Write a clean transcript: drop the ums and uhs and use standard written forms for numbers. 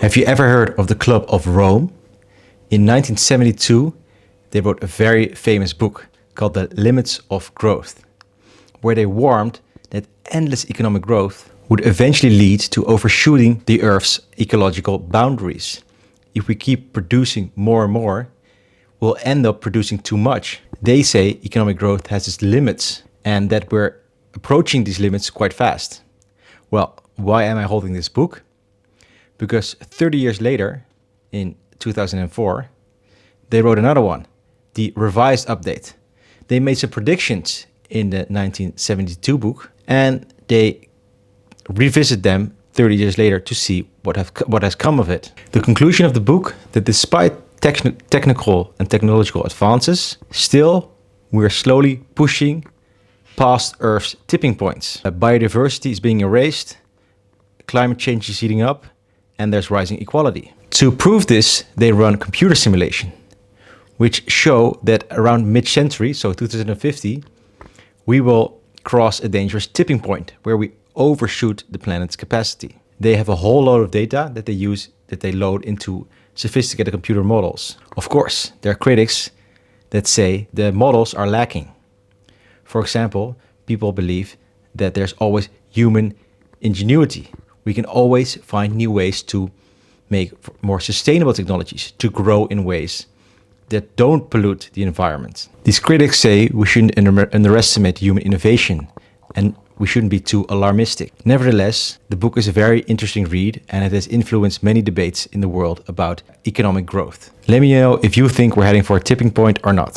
Have you ever heard of the Club of Rome? In 1972, they wrote a very famous book called The Limits of Growth, where they warned that endless economic growth would eventually lead to overshooting the Earth's ecological boundaries. If we keep producing more and more, we'll end up producing too much. They say economic growth has its limits and that we're approaching these limits quite fast. Well, why am I holding this book? Because 30 years later, in 2004, they wrote another one, the revised update. They made some predictions in the 1972 book and they revisit them 30 years later to see what has come of it. The conclusion of the book, that despite technical and technological advances, still we're slowly pushing past Earth's tipping points. Biodiversity is being erased, climate change is heating up, and there's rising inequality. To prove this, they run computer simulation, which show that around mid-century, so 2050, we will cross a dangerous tipping point where we overshoot the planet's capacity. They have a whole load of data that they load into sophisticated computer models. Of course, there are critics that say the models are lacking. For example, people believe that there's always human ingenuity. We can always find new ways to make more sustainable technologies, to grow in ways that don't pollute the environment. These critics say we shouldn't underestimate human innovation and we shouldn't be too alarmistic. Nevertheless, the book is a very interesting read and it has influenced many debates in the world about economic growth. Let me know if you think we're heading for a tipping point or not.